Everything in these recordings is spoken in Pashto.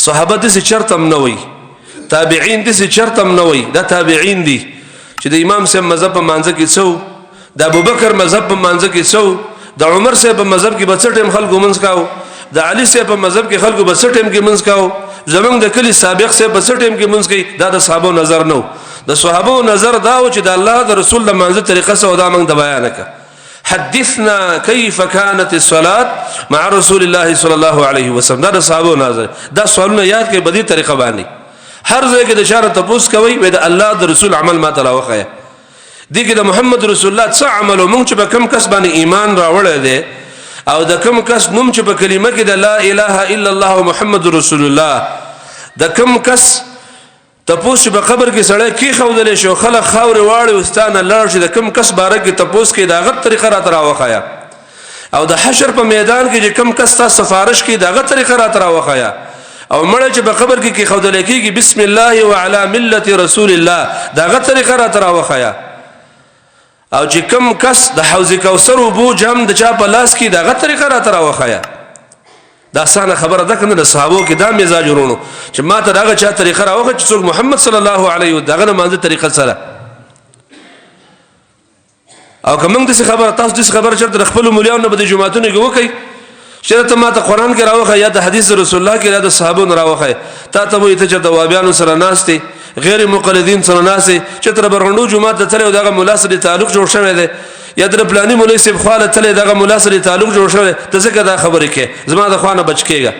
صحابه دې چرتم نه وي تابعین دې چرتم نه وي دا تابعین دي چې د امام صاحب مذهب په مانځ کې څو د ابوبکر مذهب په مانځ کې څو د عمر صاحب په مذهب کې بڅټم خلکو منځ کاو د علي صاحب په مذهب کې خلکو بڅټم کې منځ کاو زمونږ د کلی سابق صاحب بڅټم کې منځ کوي دا د صحابه نظر نو د صحابه نظر دا و چې د الله د رسول د مانځ طریقه سو دا موږ د بیان کړه حدثنا كيف كانت الصلاه مع رسول الله صلى الله عليه وسلم دا د صحابه نظر دا سوالونه یاد کې بدی طریقه باندې هر ځای کې د اشاره تپوس کوي و د الله د رسول عمل ما تعالی وخیا دي کې د محمد رسول الله څه عمل او موږ چې په کم کس باندې ایمان راوړل دي او د کم کس نوم چې په کلمه کې د لا اله الا الله محمد رسول الله د کم کس تپوس په قبر کې سړی کی خودلې شو خلک خاور واړي واستانه لړ شي د کم کس باره کې تپوس کې دا غت طریقه را ترا وخیا او د حشر په میدان کې چې کم کس تا سفارش کې دا غت طریقه را ترا وخیا او مړ چې په قبر کې خودلې کېږي بسم الله وعلى ملة رسول الله دا غت طریقه را ترا وخیا او چې کم کس د حوض کوثر وبو جام د چا په لاس کې دا غت طریقه را ترا وخیا دا اسانه خبره ده کنه د صحابو کې دا مزاج ورونو چې ما ته داغه چا طریقه راوخه چې څوک محمد صلی الله علیه و دغه مانځه طریقه سره او کوم د خبره تاسو د خبره چې د خپل مليانو په جمعهتونو کې وکي شرط ما ته قران کې راوخه یا د حدیث رسول الله کې یا د صحابو راوخه تا ته وې ته چې د وابیانو سره ناشته غیر مقلدین سره ناشته چې تر برغندو جمعه ته تل دغه ملاسره تعلق جوړ شوی دی یا در پلاني مولوی صاحب خاله تل دغه ملاسره تعلق جوړ شوی ته څنګه دا خبره کې زما د خوانه بچ کېګا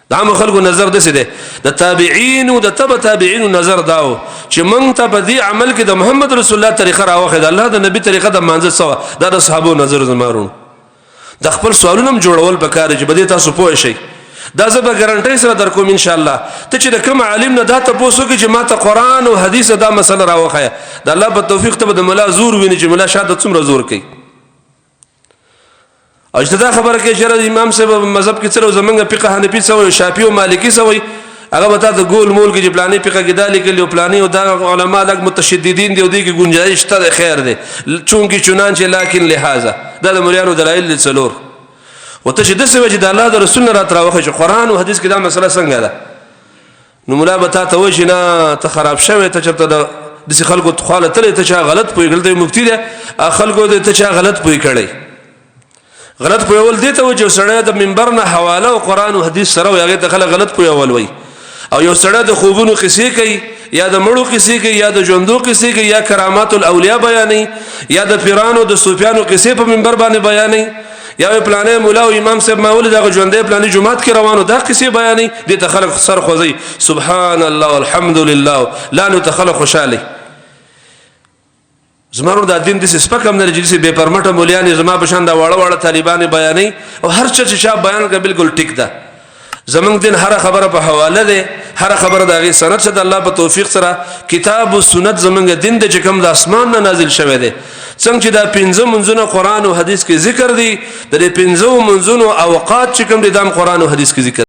دا عام خلکو نظر دسه ده د تابعین او د تبع تابعین نظر داو چې مونږ ته په دې عمل کې د محمد رسول الله طریقه راوخه د الله د نبی طریقه د مانځ سوا دا د صحابه نظر زمارون د خپل سوالونو جوړول پکاره چې بده تاسو پوه شئ دا زه به ګارانټي سره در کوم ان شاء الله ته چې د کوم عالم نه دا تاسو کې چې ما ته قران او حدیث دا مسله راوخه د الله په توفیق ته د مولا زور ویني چې مولا شاده څومره زور کوي او چې دا خبره کې چې امام صاحب مذهب کې څلو زمونږ فقه حنفي سوی شافعي او مالکي سوی هغه وتا د ګول مول کې چې پلاني فقه کې دالي کې پلاني او دا علما د متشددین دی او دی کې گنجائش ته خیر دی چونکی چنانچه لکن لهذا دا د مریانو دلایل څلور وته چې د څه وجه د الله د رسول نه رات راوخه چې قران او حدیث کې دا مسله څنګه ده نو مولا به تا ته وجه نه ته خراب شوی ته چرته د څه خلکو خاله تل ته چا غلط پوي ګل دی مفتی ده خلکو ته چا غلط پوي کړي غلط پوي ول دي ته وجه سره د منبر نه حواله او قران او حدیث سره هغه ته خلک غلط پوي ول وي او یو سره د خوبونو قصې کوي یا د مړو قصې کوي یا د ژوندو قصې کوي یا کرامات الاولیاء بیانې یا د پیرانو د صوفیانو قصې په منبر باندې بیانې یا پلانې مولا او امام صاحب ماول دغه ژوندې پلانې جمعات کې روانو دا قصې بیانې د تخلق سر خوځي سبحان الله والحمد لله لا نتخلق خوشالي زمارو د دین د سپکم نه جلسه به پرمټه مولیان زما بشان دا واړه واړه طالبان بیانې او هر څه چې بیان کوي بالکل ټیک ده زمنګ دین هر خبره په حواله ده هر خبره دغه سند څخه د الله په توفیق سره کتاب او سنت زمنګ دین د چکم د اسمان نه نازل شوه ده څنګه چې دا پنځه منځونه قران او حدیث کې ذکر دي د پنځه منځونو اوقات چې کوم د قران او حدیث کې ذکر